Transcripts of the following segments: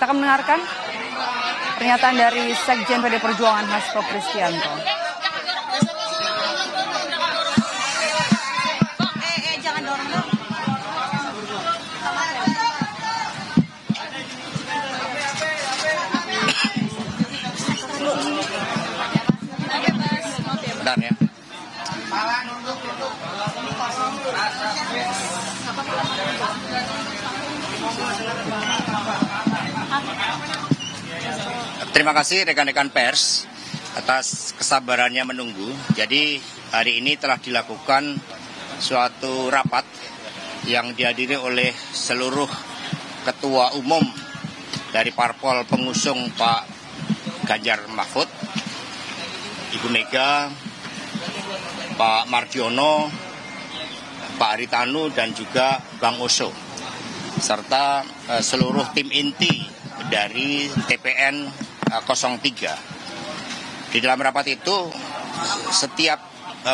Kita akan mendengarkan pernyataan dari Sekjen PD Perjuangan Hasto Kristianto. Bentar ya. Terima kasih rekan-rekan pers atas kesabarannya menunggu. Jadi hari ini telah dilakukan suatu rapat yang dihadiri oleh seluruh ketua umum dari parpol pengusung Pak Ganjar Mahfud, Ibu Mega, Pak Mardiono, Pak Haritanu, dan juga Bang Oso, serta seluruh tim inti dari TPN 03. Di dalam rapat itu, setiap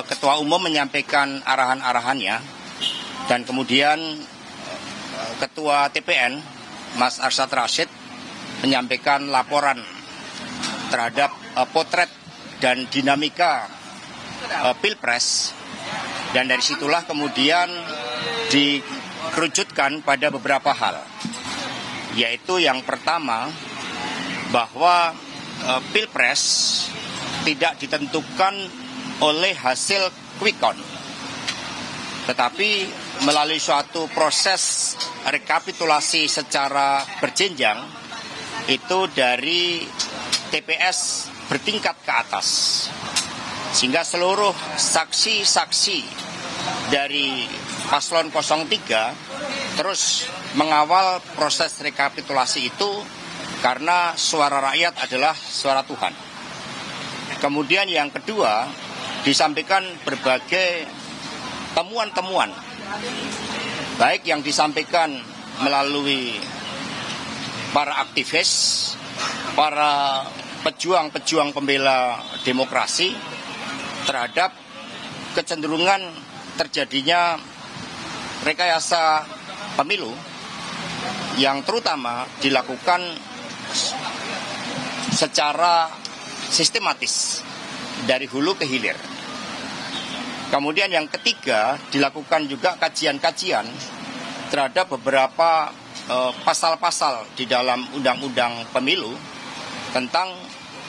ketua umum menyampaikan arahan-arahannya, dan kemudian ketua TPN, Mas Arsyad Rashid, menyampaikan laporan terhadap potret dan dinamika Pilpres, dan dari situlah kemudian dikerucutkan pada beberapa hal, yaitu yang pertama bahwa Pilpres tidak ditentukan oleh hasil quick count, tetapi melalui suatu proses rekapitulasi secara berjenjang, itu dari TPS bertingkat ke atas, sehingga seluruh saksi-saksi dari paslon 03 terus mengawal proses rekapitulasi itu, karena suara rakyat adalah suara Tuhan. Kemudian yang kedua, disampaikan berbagai temuan-temuan, baik yang disampaikan melalui para aktivis, para pejuang-pejuang pembela demokrasi, terhadap kecenderungan terjadinya rekayasa pemilu yang terutama dilakukan secara sistematis dari hulu ke hilir. Kemudian yang ketiga, dilakukan juga kajian-kajian terhadap beberapa pasal-pasal di dalam undang-undang pemilu tentang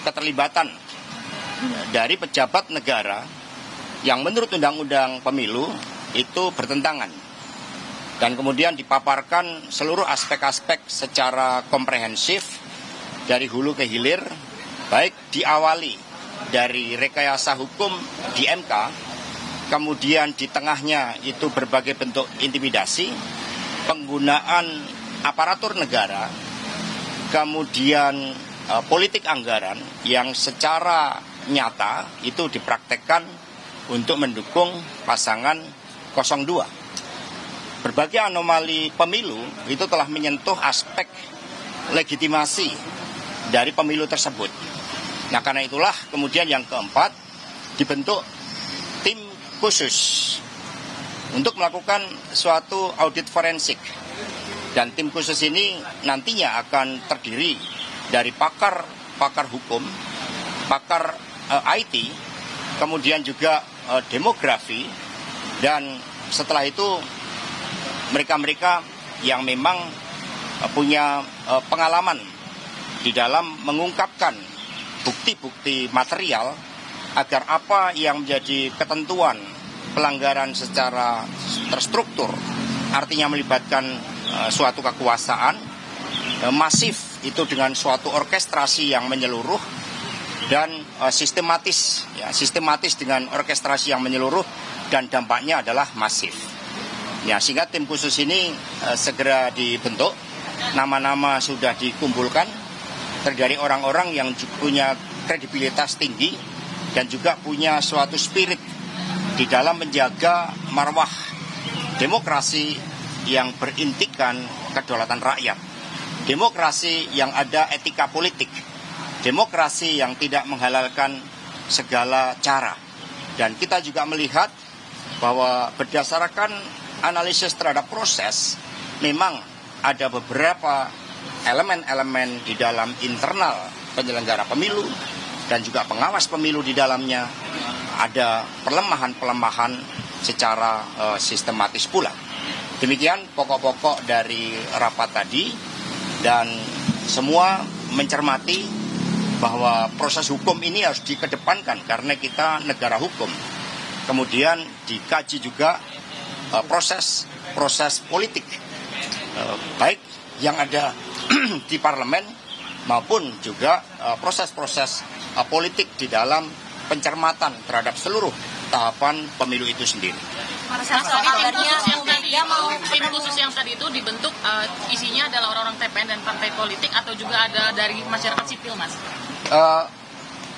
keterlibatan dari pejabat negara yang menurut undang-undang pemilu itu bertentangan. Dan kemudian dipaparkan seluruh aspek-aspek secara komprehensif dari hulu ke hilir, baik diawali dari rekayasa hukum di MK, kemudian di tengahnya itu berbagai bentuk intimidasi, penggunaan aparatur negara, kemudian politik anggaran yang secara nyata itu dipraktekkan untuk mendukung pasangan 02. Berbagai anomali pemilu itu telah menyentuh aspek legitimasi dari pemilu tersebut. Nah, karena itulah kemudian yang keempat, dibentuk tim khusus untuk melakukan suatu audit forensik. Dan tim khusus ini nantinya akan terdiri dari pakar hukum, pakar IT, kemudian juga demografi, dan setelah itu mereka-mereka yang memang punya pengalaman di dalam mengungkapkan bukti-bukti material agar apa yang menjadi ketentuan pelanggaran secara terstruktur, artinya melibatkan suatu kekuasaan masif itu dengan suatu orkestrasi yang menyeluruh dan sistematis dengan orkestrasi yang menyeluruh dan dampaknya adalah masif. Ya, sehingga tim khusus ini segera dibentuk, nama-nama sudah dikumpulkan, terdiri dari orang-orang yang punya kredibilitas tinggi dan juga punya suatu spirit di dalam menjaga marwah demokrasi yang berintikan kedaulatan rakyat, demokrasi yang ada etika politik, demokrasi yang tidak menghalalkan segala cara. Dan kita juga melihat bahwa berdasarkan analisis terhadap proses, memang ada beberapa elemen-elemen di dalam internal penyelenggara pemilu dan juga pengawas pemilu di dalamnya ada pelemahan-pelemahan secara sistematis pula. Demikian pokok-pokok dari rapat tadi, dan semua mencermati bahwa proses hukum ini harus dikedepankan karena kita negara hukum. Kemudian dikaji juga proses politik, baik yang ada di parlemen maupun juga proses-proses politik di dalam pencermatan terhadap seluruh tahapan pemilu itu sendiri. Tim khusus yang tadi itu dibentuk isinya adalah orang-orang TPN dan partai politik atau juga ada dari masyarakat sipil, Mas?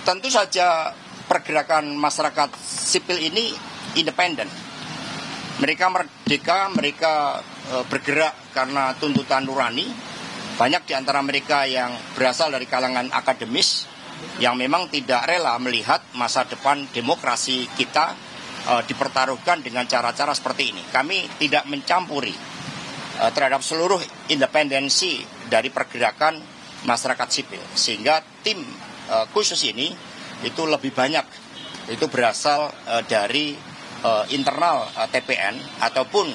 Tentu saja pergerakan masyarakat sipil ini independen. Mereka merdeka, mereka bergerak karena tuntutan nurani. Banyak di antara mereka yang berasal dari kalangan akademis yang memang tidak rela melihat masa depan demokrasi kita dipertaruhkan dengan cara-cara seperti ini. Kami tidak mencampuri terhadap seluruh independensi dari pergerakan masyarakat sipil, sehingga tim khusus ini itu lebih banyak itu berasal dari internal TPN ataupun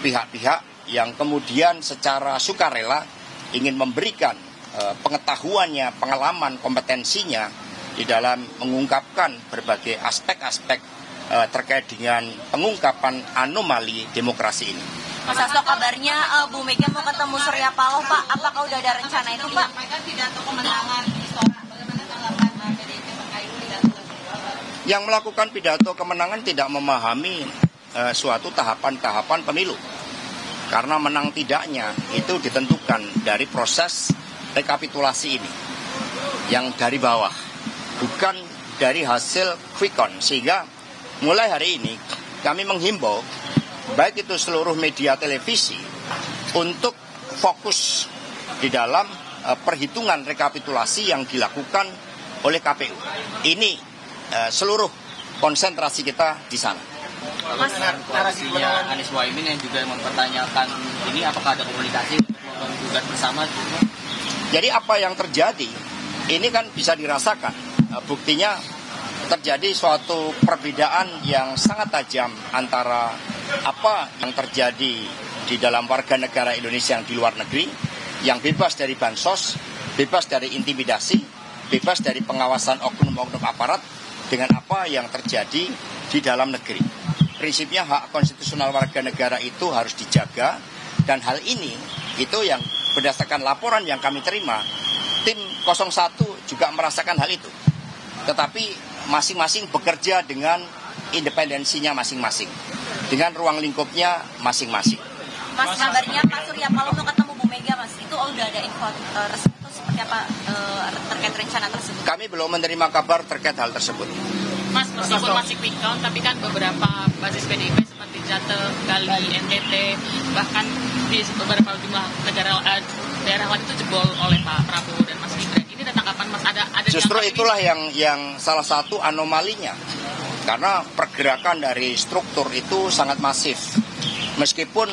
pihak-pihak yang kemudian secara sukarela ingin memberikan pengetahuannya, pengalaman, kompetensinya di dalam mengungkapkan berbagai aspek-aspek terkait dengan pengungkapan anomali demokrasi ini. Mas Hasto, kabarnya Bu Mega mau ketemu Surya Paloh, Pak. Apakah udah ada rencana itu, Pak? Yang melakukan pidato kemenangan tidak memahami suatu tahapan-tahapan pemilu. Karena menang tidaknya itu ditentukan dari proses rekapitulasi ini. Yang dari bawah, bukan dari hasil quick count. Sehingga mulai hari ini kami menghimbau baik itu seluruh media televisi untuk fokus di dalam perhitungan rekapitulasi yang dilakukan oleh KPU. Ini seluruh konsentrasi kita di sana. Mas, narasi kemenangan Anies Mohaimin yang juga mempertanyakan ini, apakah ada komunikasi untuk menggugat bersama juga? Jadi apa yang terjadi ini kan bisa dirasakan. Buktinya terjadi suatu perbedaan yang sangat tajam antara apa yang terjadi di dalam warga negara Indonesia yang di luar negeri, yang bebas dari bansos, bebas dari intimidasi, bebas dari pengawasan oknum-oknum aparat, dengan apa yang terjadi di dalam negeri. Prinsipnya hak konstitusional warga negara itu harus dijaga, dan hal ini itu yang berdasarkan laporan yang kami terima, tim 01 juga merasakan hal itu. Tetapi masing-masing bekerja dengan independensinya masing-masing, dengan ruang lingkupnya masing-masing. Mas, kabarnya Pak Surya Paloh mau ketemu Bu Mega, Mas. Itu udah ada info resmi itu seperti apa terkait rencana tersebut? Kami belum menerima kabar terkait hal tersebut. Mas, meskipun masih quick count, tapi kan beberapa basis PDIP seperti Jateng, Bali, NTT, bahkan di beberapa jumlah daerah lain itu jebol oleh Pak Prabowo dan Mas Gibran. Ini tanggapan Mas, ada justru itulah yang salah satu anomalinya, karena pergerakan dari struktur itu sangat masif. Meskipun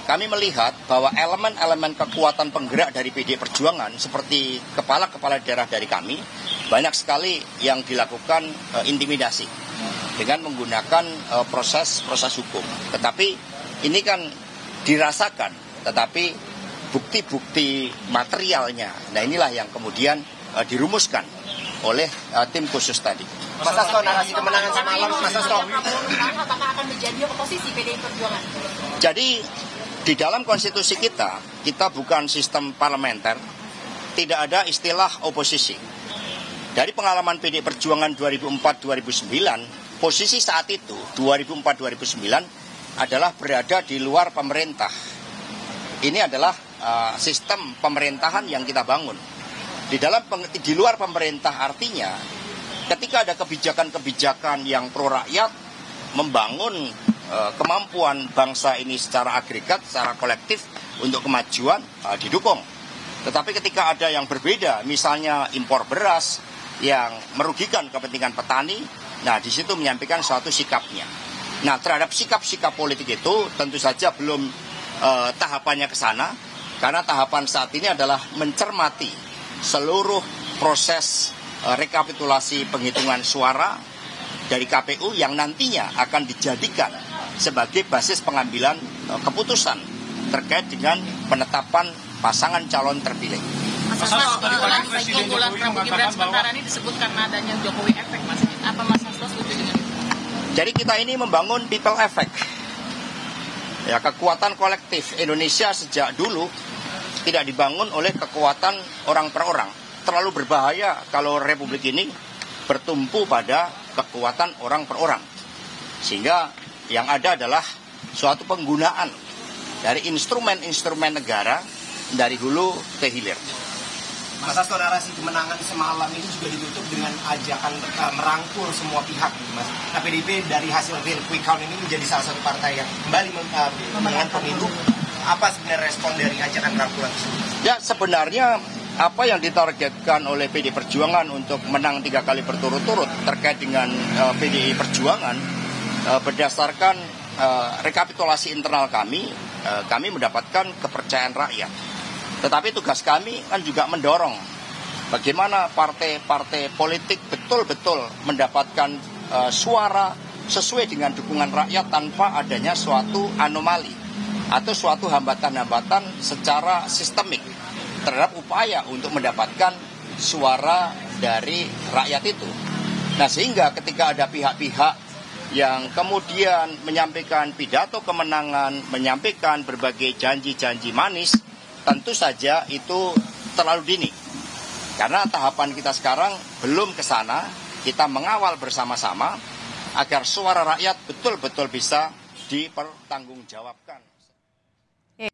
kami melihat bahwa elemen-elemen kekuatan penggerak dari PDI Perjuangan seperti kepala-kepala daerah dari kami, banyak sekali yang dilakukan intimidasi dengan menggunakan proses hukum. Tetapi ini kan dirasakan, tetapi bukti-bukti materialnya, nah inilah yang kemudian dirumuskan oleh tim khusus tadi. Mas Hasto, narasi kemenangan semalam, Mas Hasto. Apakah akan menjadi oposisi PDI Perjuangan? Jadi di dalam konstitusi kita bukan sistem parlementer, tidak ada istilah oposisi. Dari pengalaman PDI Perjuangan 2004-2009, posisi saat itu 2004-2009 adalah berada di luar pemerintah. Ini adalah sistem pemerintahan yang kita bangun. Di luar pemerintah artinya ketika ada kebijakan-kebijakan yang pro rakyat, membangun kemampuan bangsa ini secara agregat, secara kolektif untuk kemajuan, didukung. Tetapi ketika ada yang berbeda, misalnya impor beras yang merugikan kepentingan petani, nah di situ menyampaikan suatu sikapnya. Nah terhadap sikap-sikap politik itu tentu saja belum tahapannya ke sana, Karena tahapan saat ini adalah mencermati seluruh proses rekapitulasi penghitungan suara dari KPU yang nantinya akan dijadikan sebagai basis pengambilan keputusan terkait dengan penetapan pasangan calon terpilih. Mas Hasto, keunggulan Prabowo Gibran sementara ini disebut karena adanya Jokowi efek, Mas. Apa Mas Hasto setuju dengan itu? Jadi kita ini membangun people effect. Ya, kekuatan kolektif Indonesia sejak dulu tidak dibangun oleh kekuatan orang per orang. Terlalu berbahaya kalau republik ini bertumpu pada kekuatan orang per orang. Sehingga yang ada adalah suatu penggunaan dari instrumen-instrumen negara dari hulu ke hilir. Mas Hasto, narasi kemenangan semalam ini juga ditutup dengan ajakan merangkul semua pihak, Mas. Nah, PDIP dari hasil real quick count ini menjadi salah satu partai yang kembali memenangkan pemilu. Apa sebenarnya respon dari ajakan rangkulan tersebut? Ya, sebenarnya apa yang ditargetkan oleh PDI Perjuangan untuk menang 3 kali berturut-turut terkait dengan PDI Perjuangan berdasarkan rekapitulasi internal kami mendapatkan kepercayaan rakyat. Tetapi tugas kami kan juga mendorong bagaimana partai-partai politik betul-betul mendapatkan suara sesuai dengan dukungan rakyat tanpa adanya suatu anomali atau suatu hambatan-hambatan secara sistemik terhadap upaya untuk mendapatkan suara dari rakyat itu. Nah, sehingga ketika ada pihak-pihak yang kemudian menyampaikan pidato kemenangan, menyampaikan berbagai janji-janji manis, tentu saja itu terlalu dini. Karena tahapan kita sekarang belum ke sana, kita mengawal bersama-sama agar suara rakyat betul-betul bisa dipertanggungjawabkan.